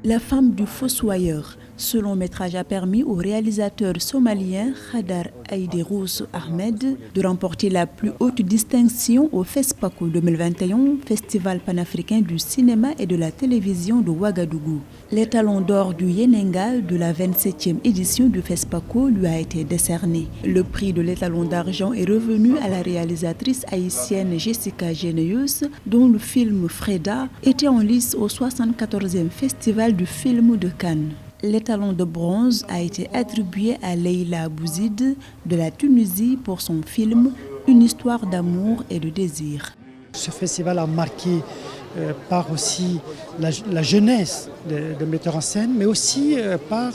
La femme du fossoyeur. Ce long métrage a permis au réalisateur somalien Khadar Aïdérous Ahmed de remporter la plus haute distinction au FESPACO 2021, Festival panafricain du cinéma et de la télévision de Ouagadougou. L'étalon d'or du Yenenga de la 27e édition du FESPACO lui a été décerné. Le prix de l'étalon d'argent est revenu à la réalisatrice haïtienne Jessica Geneus, dont le film Freda était en lice au 74e Festival du film de Cannes. L'étalon de bronze a été attribué à Leïla Bouzid de la Tunisie pour son film Une histoire d'amour et de désir. Ce festival a marqué par aussi la jeunesse de metteurs en scène, mais aussi par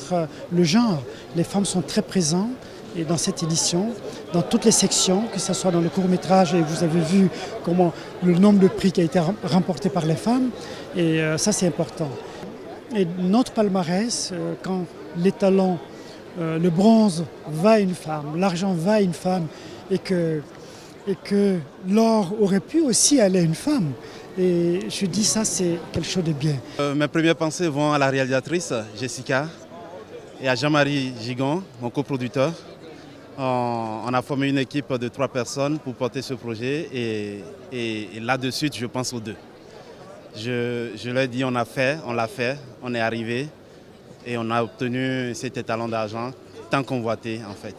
le genre. Les femmes sont très présentes et dans cette édition, dans toutes les sections, que ce soit dans le court-métrage, et vous avez vu comment le nombre de prix qui a été remporté par les femmes, et ça c'est important. Et notre palmarès, quand l'étalon, le bronze va à une femme, l'argent va à une femme, et que l'or aurait pu aussi aller à une femme. Et je dis ça, c'est quelque chose de bien. Mes premières pensées vont à la réalisatrice Jessica et à Jean-Marie Gigon, mon coproducteur. On a formé une équipe de 3 personnes pour porter ce projet et là-dessus, je pense aux deux. Je leur ai dit on l'a fait, on est arrivé et on a obtenu cet étalon d'argent tant convoité en fait.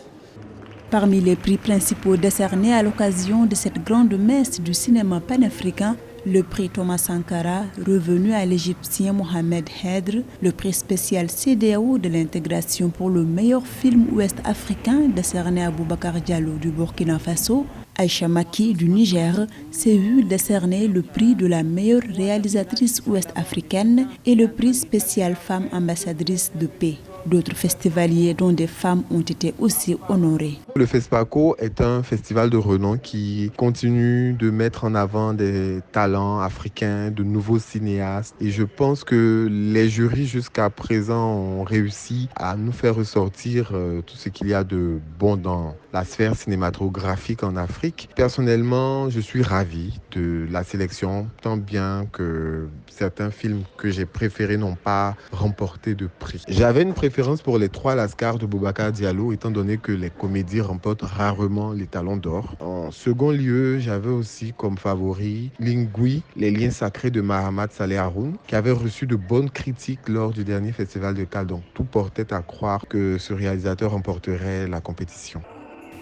Parmi les prix principaux décernés à l'occasion de cette grande messe du cinéma panafricain, le prix Thomas Sankara, revenu à l'Égyptien Mohamed Hedr, le prix spécial CEDEAO de l'intégration pour le meilleur film ouest-africain décerné à Boubacar Diallo du Burkina Faso, Aïcha Maki du Niger s'est vu décerner le prix de la meilleure réalisatrice ouest-africaine et le prix spécial femme ambassadrice de paix. D'autres festivaliers dont des femmes ont été aussi honorés. Le FESPACO est un festival de renom qui continue de mettre en avant des talents africains, de nouveaux cinéastes. Et je pense que les jurys jusqu'à présent ont réussi à nous faire ressortir tout ce qu'il y a de bon dans la sphère cinématographique en Afrique. Personnellement, je suis ravi de la sélection, tant bien que certains films que j'ai préférés n'ont pas remporté de prix. J'avais une préférence pour les 3 Lascars de Boubacar Diallo, étant donné que les comédies remportent rarement les talons d'or. En second lieu, j'avais aussi comme favori Lingui, les liens sacrés de Mahamat Saleh Haroun, qui avait reçu de bonnes critiques lors du dernier festival de Cannes. Donc tout portait à croire que ce réalisateur remporterait la compétition.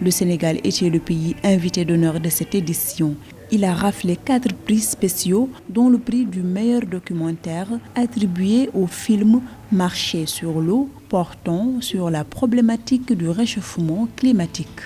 Le Sénégal était le pays invité d'honneur de cette édition. Il a raflé 4 prix spéciaux, dont le prix du meilleur documentaire attribué au film Marcher sur l'eau, portant sur la problématique du réchauffement climatique.